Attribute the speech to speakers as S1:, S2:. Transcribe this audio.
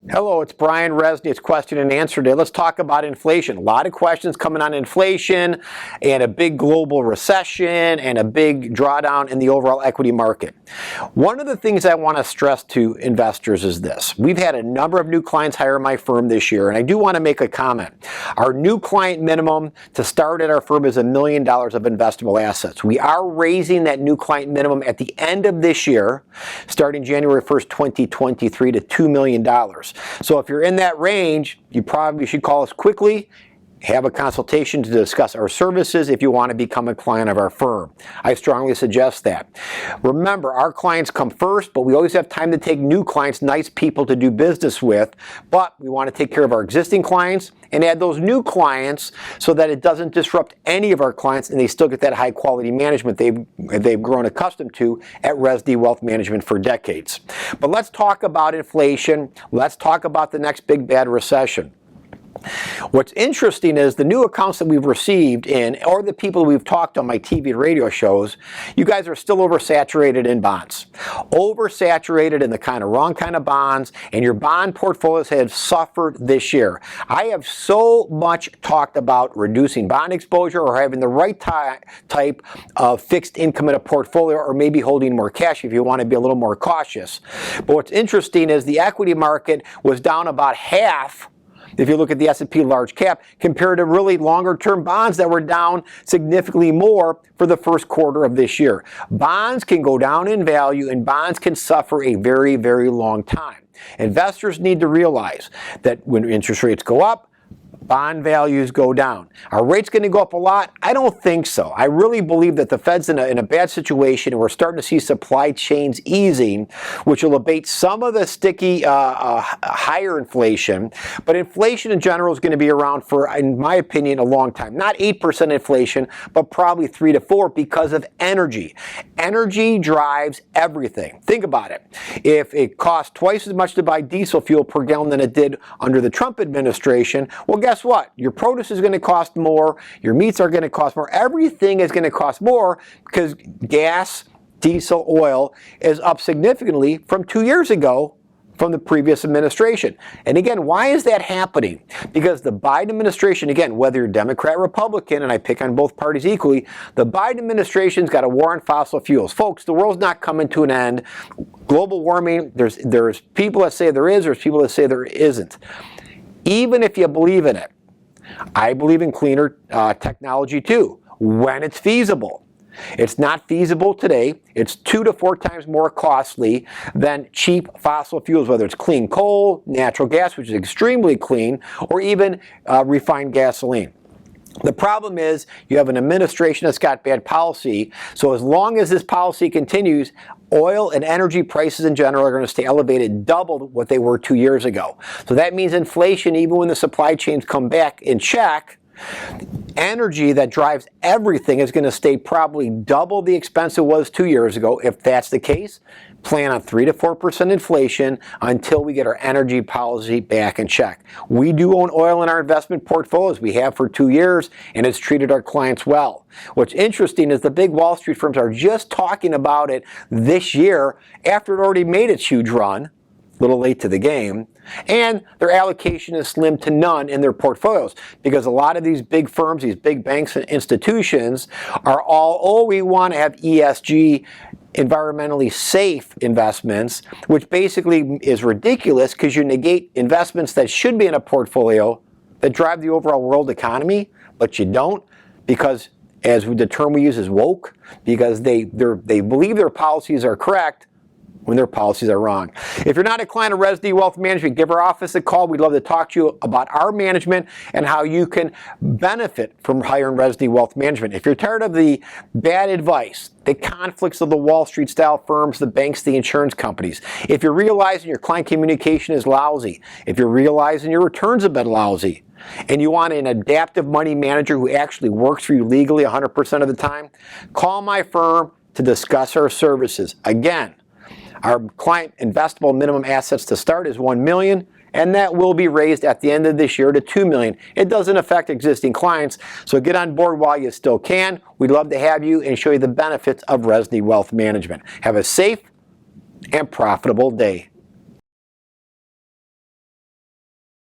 S1: Hello, it's Brian Resney. It's question and answer day. Let's talk about inflation. A lot of questions coming on inflation and a big global recession and a big drawdown in the overall equity market. One of the things I want to stress to investors is this. We've had a number of new clients hire my firm this year, and I do want to make a comment. Our new client minimum to start at our firm is $1 million of investable assets. We are raising that new client minimum at the end of this year, starting January 1st, 2023 to $2 million. So if you're in that range, you probably should call us quickly, have a consultation to discuss our services if you want to become a client of our firm. I strongly suggest that. Remember, our clients come first, but we always have time to take new clients, nice people to do business with, but we want to take care of our existing clients and add those new clients so that it doesn't disrupt any of our clients and they still get that high quality management they've grown accustomed to at Resney Wealth Management for decades. But let's talk about inflation. Let's talk about the next big bad recession. What's interesting is the new accounts that we've received or the people we've talked on my TV and radio shows, you guys are still oversaturated in bonds. Oversaturated in the wrong kind of bonds, and your bond portfolios have suffered this year. I have so much talked about reducing bond exposure or having the right type of fixed income in a portfolio, or maybe holding more cash if you want to be a little more cautious. But what's interesting is the equity market was down about half if you look at the S&P large cap, compared to really longer term bonds that were down significantly more for the first quarter of this year. Bonds can go down in value and bonds can suffer a very, very long time. Investors need to realize that when interest rates go up, bond values go down. Are rates going to go up a lot? I don't think so. I really believe that the Fed's in a bad situation, and we're starting to see supply chains easing, which will abate some of the sticky higher inflation. But inflation in general is going to be around for, in my opinion, a long time. Not 8% inflation, but probably 3 to 4 because of energy. Energy drives everything. Think about it. If it costs twice as much to buy diesel fuel per gallon than it did under the Trump administration, well, guess what? Your produce is going to cost more, your meats are going to cost more, everything is going to cost more because gas, diesel, oil is up significantly from 2 years ago from the previous administration. And again, why is that happening? Because the Biden administration, again, whether you're Democrat or Republican, and I pick on both parties equally, the Biden administration's got a war on fossil fuels. Folks, the world's not coming to an end. Global warming, there's people that say there is, there's people that say there isn't. Even if you believe in it, I believe in cleaner technology too, when it's feasible. It's not feasible today. It's 2 to 4 times more costly than cheap fossil fuels, whether it's clean coal, natural gas, which is extremely clean, or even refined gasoline. The problem is you have an administration that's got bad policy, so as long as this policy continues, oil and energy prices in general are going to stay elevated, double what they were 2 years ago. So that means inflation, even when the supply chains come back in check, energy that drives everything is going to stay probably double the expense it was 2 years ago. If that's the case, plan on 3 to 4% inflation until we get our energy policy back in check. We do own oil in our investment portfolios. We have for 2 years, and it's treated our clients well. What's interesting is the big Wall Street firms are just talking about it this year after it already made its huge run. A little late to the game, and their allocation is slim to none in their portfolios because a lot of these big firms, these big banks and institutions are all, we want to have ESG, environmentally safe investments, which basically is ridiculous because you negate investments that should be in a portfolio that drive the overall world economy, but you don't because, as the term we use is woke, because they believe their policies are correct when their policies are wrong. If you're not a client of Resney Wealth Management, give our office a call. We'd love to talk to you about our management and how you can benefit from hiring Resney Wealth Management. If you're tired of the bad advice, the conflicts of the Wall Street style firms, the banks, the insurance companies, if you're realizing your client communication is lousy, if you're realizing your returns have been lousy, and you want an adaptive money manager who actually works for you legally 100% of the time, call my firm to discuss our services. Again, our client investable minimum assets to start is $1 million, and that will be raised at the end of this year to $2 million. It doesn't affect existing clients, so get on board while you still can. We'd love to have you and show you the benefits of Resney Wealth Management. Have a safe and profitable day.